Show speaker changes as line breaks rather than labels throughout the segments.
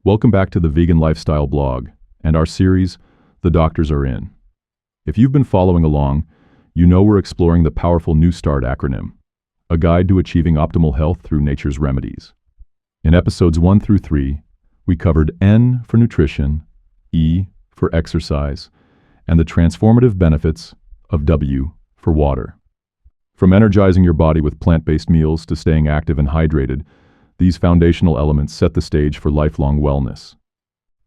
Welcome back to the Vegan Lifestyle blog and our series, The Doctors Are In. If you've been following along, you know we're exploring the powerful NEWSTART acronym, a guide to achieving optimal health through nature's remedies. In episodes 1 through 3, we covered N for nutrition, E for exercise, and the transformative benefits of W for water. From energizing your body with plant-based meals to staying active and hydrated, these foundational elements set the stage for lifelong wellness.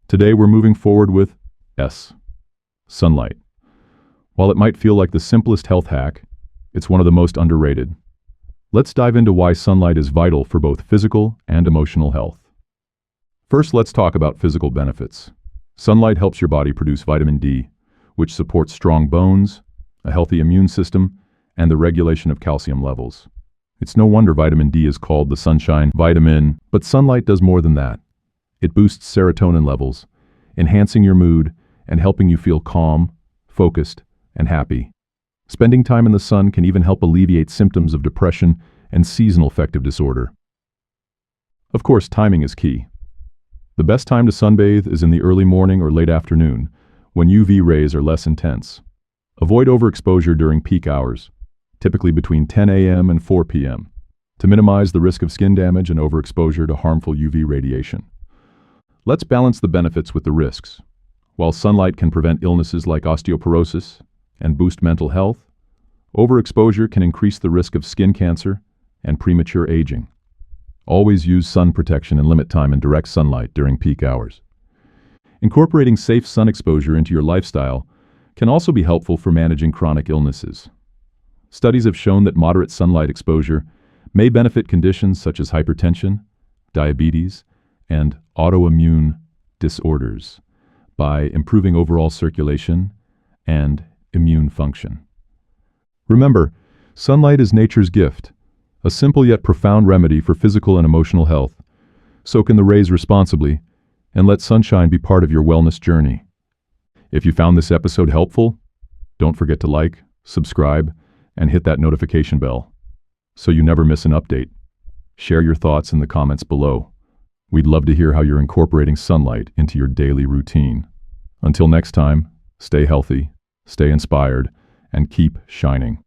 Today we're moving forward with S, sunlight. While it might feel like the simplest health hack, it's one of the most underrated. Let's dive into why sunlight is vital for both physical and emotional health. First, let's talk about physical benefits. Sunlight helps your body produce vitamin D, which supports strong bones, a healthy immune system, and the regulation of calcium levels. It's no wonder vitamin D is called the sunshine vitamin, but sunlight does more than that. It boosts serotonin levels, enhancing your mood and helping you feel calm, focused, and happy. Spending time in the sun can even help alleviate symptoms of depression and seasonal affective disorder. Of course, timing is key. The best time to sunbathe is in the early morning or late afternoon, when UV rays are less intense. Avoid overexposure during peak hours, typically between 10 a.m. and 4 p.m., to minimize the risk of skin damage and overexposure to harmful UV radiation. Let's balance the benefits with the risks. While sunlight can prevent illnesses like osteoporosis and boost mental health, overexposure can increase the risk of skin cancer and premature aging. Always use sun protection and limit time in direct sunlight during peak hours. Incorporating safe sun exposure into your lifestyle can also be helpful for managing chronic illnesses. Studies have shown that moderate sunlight exposure may benefit conditions such as hypertension, diabetes, and autoimmune disorders by improving overall circulation and immune function. Remember, sunlight is nature's gift, a simple yet profound remedy for physical and emotional health. Soak in the rays responsibly and let sunshine be part of your wellness journey. If you found this episode helpful, don't forget to like, subscribe, and hit that notification bell so you never miss an update. Share your thoughts in the comments below. We'd love to hear how you're incorporating sunlight into your daily routine. Until next time, stay healthy, stay inspired, and keep shining.